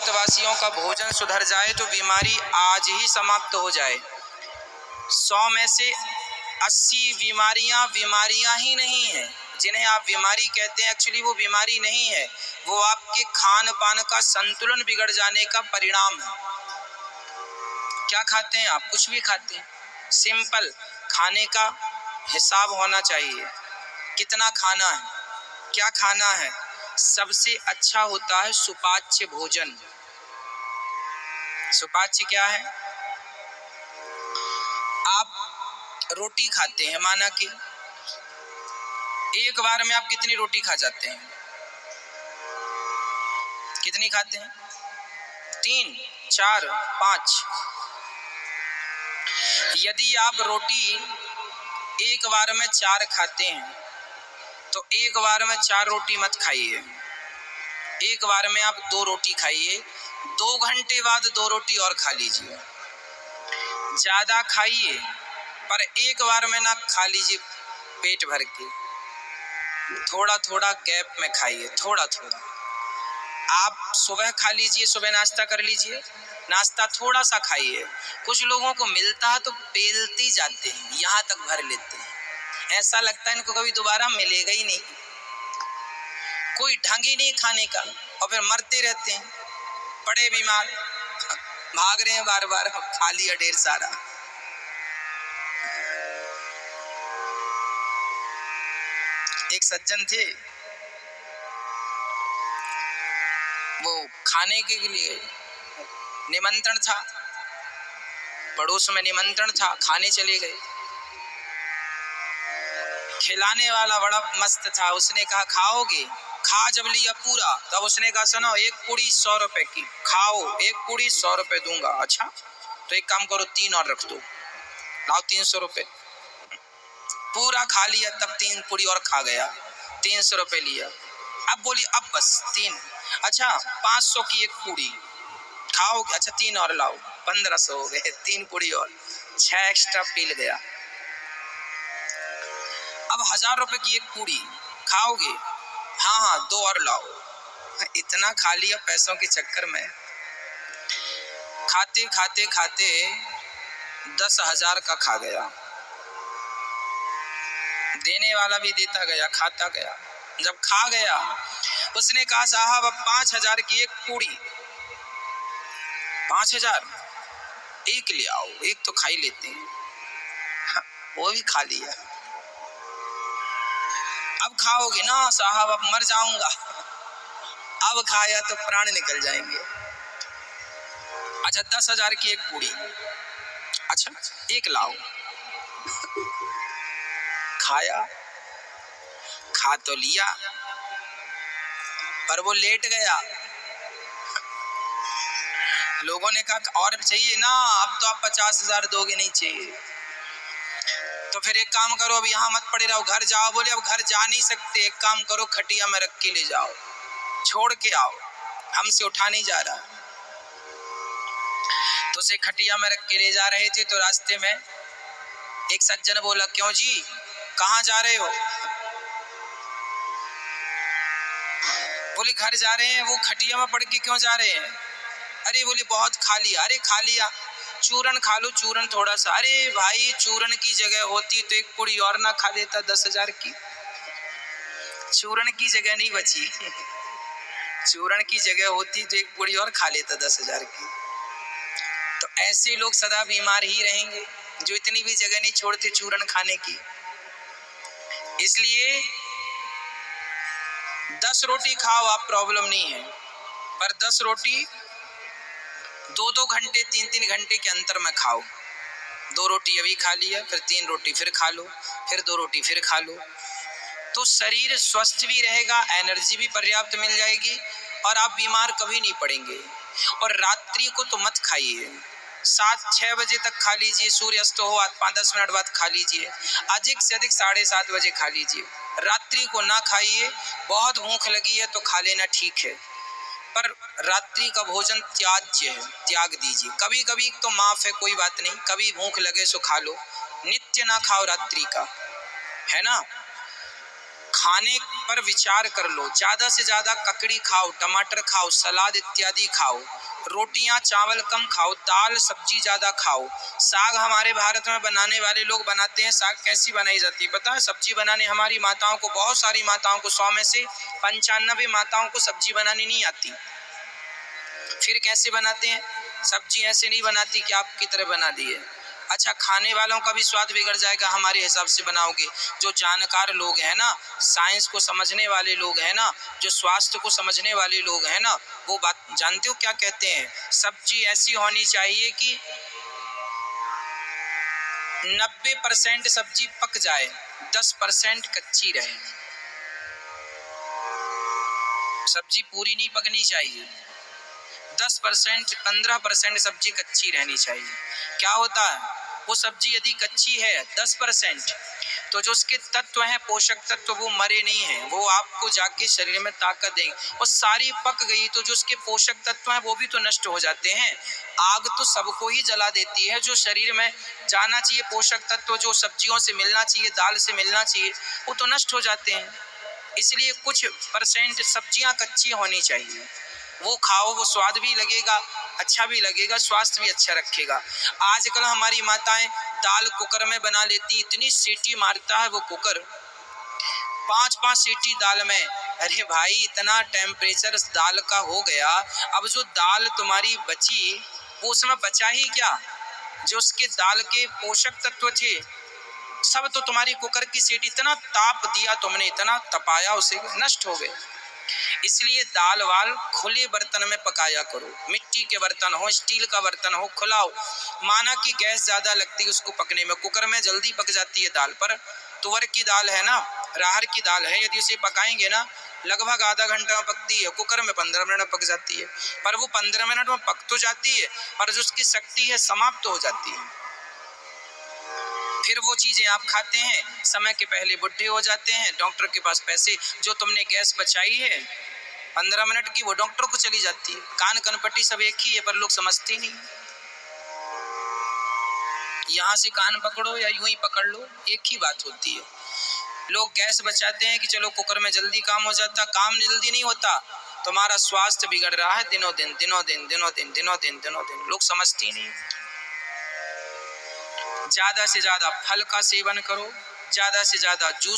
भारतवासियों का भोजन सुधर जाए तो बीमारी आज ही समाप्त हो जाए। 100 में से 80 बीमारियां ही नहीं हैं। जिन्हें आप बीमारी कहते हैं एक्चुअली वो बीमारी नहीं है, वो आपके खान पान का संतुलन बिगड़ जाने का परिणाम है। क्या खाते हैं आप? कुछ भी खाते हैं। सिंपल खाने का हिसाब होना चाहिए। कितना खाना है, क्या खाना है। सबसे अच्छा होता है सुपाच्य भोजन। सुपाच्य क्या है? आप रोटी खाते हैं, माना कि एक बार में आप कितनी रोटी खा जाते हैं? कितनी खाते हैं? 3, 4, 5। यदि आप रोटी एक बार में 4 खाते हैं तो एक बार में 4 रोटी मत खाइए। एक बार में आप 2 रोटी खाइए, 2 घंटे बाद 2 रोटी और खा लीजिए। ज्यादा खाइए पर एक बार में ना खा लीजिए पेट भर के, थोड़ा थोड़ा गैप में खाइए, थोड़ा थोड़ा। आप सुबह खा लीजिए, सुबह नाश्ता कर लीजिए, नाश्ता थोड़ा सा खाइए। कुछ लोगों को मिलता है तो पेलती जाते हैं, यहाँ तक भर लेते हैं। ऐसा लगता है इनको कभी दोबारा मिलेगा ही नहीं, कोई ढंग ही नहीं खाने का, और फिर मरते रहते हैं, पड़े बीमार, भाग रहे हैं बार बार, खा लिया ढेर सारा। एक सज्जन थे, वो खाने के लिए निमंत्रण था, पड़ोस में निमंत्रण था, खाने चले गए। खिलाने वाला बड़ा मस्त था, उसने कहा खाओगे? खा जब लिया पूरा, तब उसने कहा सुनो, एक पूड़ी 100 रुपए की, खाओ, एक पूड़ी 100 रुपए दूंगा। अच्छा तो एक काम करो, 3 और रख दो, लाओ 300 रुपए। पूरा खा लिया, तब 3 पूड़ी और खा गया, 300 रुपए लिया। अब बोली अब बस 3, अच्छा 500 की एक पूड़ी खाओगे? अच्छा 3 और लाओ, 1500 हो गए, 3 पूड़ी और 6 एक्स्ट्रा पील गया। अब 1000 रुपए की एक पूड़ी खाओगे? हाँ हाँ 2 और लाओ। इतना खा लिया पैसों के चक्कर में, खाते खाते खाते 10,000 का खा गया। देने वाला भी देता गया, खाता गया। जब खा गया उसने कहा साहब अब 5,000 की एक पूड़ी। 5,000? एक ले आओ, एक तो खा ही लेते हैं। हाँ, वो भी खा लिया। अब खाओगे ना साहब? अब मर जाऊंगा। अब खाया तो प्राण निकल जाएंगे। अच्छा 10,000 की एक पूड़ी, अच्छा एक लाओ। खाया, खा तो लिया पर वो लेट गया। लोगों ने कहा और चाहिए ना? अब तो आप 50,000 दोगे, नहीं चाहिए। तो फिर एक काम करो, अब यहाँ मत पड़े रहो, घर जाओ। बोले अब घर जा नहीं सकते, एक काम करो खटिया में रख के ले जाओ, छोड़ के आओ, हमसे उठा नहीं जा रहा। तो उसे खटिया में रख के ले जा रहे थे तो रास्ते में एक सज्जन बोला क्यों जी, कहाँ जा रहे हो? बोले घर जा रहे हैं। वो खटिया में पड़ के क्यों जा रहे हैं? अरे बोले बहुत खा लिया। अरे खा लिया, चूरन खा लो, चूरन थोड़ा सा। अरे भाई चूरन की जगह होती तो एक पूड़ी और ना खा लेता 10,000 की? चूरन की जगह नहीं बची। चूरन की जगह होती तो एक पूड़ी और खा लेता 10,000 की। तो ऐसे लोग सदा बीमार ही रहेंगे जो इतनी भी जगह नहीं छोड़ते चूरन खाने की। इसलिए 10 रोटी खाओ आप, प्रॉब्लम नहीं है, पर 10 रोटी 2-2 घंटे 3-3 घंटे के अंतर में खाओ। 2 रोटी अभी खा लिया, फिर 3 रोटी फिर खा लो, फिर 2 रोटी फिर खा लो, तो शरीर स्वस्थ भी रहेगा, एनर्जी भी पर्याप्त मिल जाएगी और आप बीमार कभी नहीं पड़ेंगे। और रात्रि को तो मत खाइए, 7-6 बजे तक खा लीजिए, सूर्य अस्त हो 5-10 मिनट बाद खा लीजिए, अधिक से अधिक 7:30 बजे खा लीजिए। रात्रि को ना खाइए, बहुत भूख लगी है तो खा लेना ठीक है, पर रात्रि का भोजन त्याज्य है, त्याग दीजिए। कभी कभी तो माफ है, कोई बात नहीं, कभी भूख लगे सो खा लो, नित्य ना खाओ रात्रि का, है ना। खाने पर विचार कर लो, ज्यादा से ज्यादा ककड़ी खाओ, टमाटर खाओ, सलाद इत्यादि खाओ, रोटियां चावल कम खाओ, दाल सब्जी ज्यादा खाओ। साग हमारे भारत में बनाने वाले लोग बनाते हैं, साग कैसी बनाई जाती है पता है? सब्जी बनाने हमारी माताओं को, बहुत सारी माताओं को, 100 में से 95 माताओं को सब्जी बनानी नहीं आती। फिर कैसे बनाते हैं? सब्जी ऐसे नहीं बनाती कि आपकी तरह बना दी है। अच्छा, खाने वालों का भी स्वाद बिगड़ जाएगा हमारे हिसाब से बनाओगे। जो जानकार लोग हैं ना, साइंस को समझने वाले लोग हैं ना, जो स्वास्थ्य को समझने वाले लोग हैं ना, वो बात जानते हो क्या कहते हैं? सब्जी ऐसी होनी चाहिए कि 90% सब्जी पक जाए, 10% कच्ची रहे। सब्जी पूरी नहीं पकनी चाहिए, 10% 15% सब्जी कच्ची रहनी चाहिए। क्या होता है, वो सब्जी यदि कच्ची है 10%, तो जो उसके तत्व हैं, पोषक तत्व, वो मरे नहीं हैं, वो आपको जाके शरीर में ताकत देंगे। और सारी पक गई तो जो उसके पोषक तत्व हैं वो भी तो नष्ट हो जाते हैं। आग तो सबको ही जला देती है, जो शरीर में जाना चाहिए पोषक तत्व, जो सब्जियों से मिलना चाहिए, दाल से मिलना चाहिए, वो तो नष्ट हो जाते हैं। इसलिए कुछ परसेंट सब्जियां कच्ची होनी चाहिए, वो खाओ, वो स्वाद भी लगेगा, अच्छा भी लगेगा, स्वास्थ्य भी अच्छा रखेगा। आजकल हमारी माताएं दाल कुकर में बना लेती, इतनी सीटी मारता है वो कुकर, 5-5 सीटी दाल में। अरे भाई, इतना टेम्परेचर दाल का हो गया, अब जो दाल तुम्हारी बची वो उसमें बचा ही क्या? जो उसके दाल के पोषक तत्व थे सब तो तुम्हारी कुकर की सीटी, इतना ताप दिया तुमने, इतना तपाया, उसे नष्ट हो गए। इसलिए दाल वाल खुले बर्तन में पकाया करो, मिट्टी के बर्तन हो, स्टील का बर्तन हो, खुला हो। माना कि गैस ज्यादा लगती है उसको पकने में, कुकर में जल्दी पक जाती है दाल, पर तुअर की दाल है ना, राहर की दाल है, यदि उसे पकाएंगे ना लगभग आधा घंटा में पकती है, कुकर में 15 मिनट में पक जाती है। पर वो 15 मिनट में पक तो जाती है, पर जो उसकी शक्ति है समाप्त हो जाती है। फिर वो चीजें आप खाते हैं, समय के पहले बुढ़े हो जाते हैं, डॉक्टर के पास पैसे, जो तुमने गैस बचाई है 15 मिनट की, वो डॉक्टर को चली जाती है। कान कनपट्टी सब एक ही है, पर लोग समझते नहीं। यहाँ से कान पकड़ो या यूं ही पकड़ लो, एक ही बात होती है। लोग गैस बचाते हैं कि चलो कुकर में जल्दी काम हो जाता, काम जल्दी नहीं होता, तुम्हारा स्वास्थ्य बिगड़ रहा है दिनों दिन दिनों दिन दिनों दिन दिनों दिन दिनों दिन, लोग समझते नहीं। ज्यादा से ज्यादा फल का सेवन करो, ज्यादा से ज्यादा जूस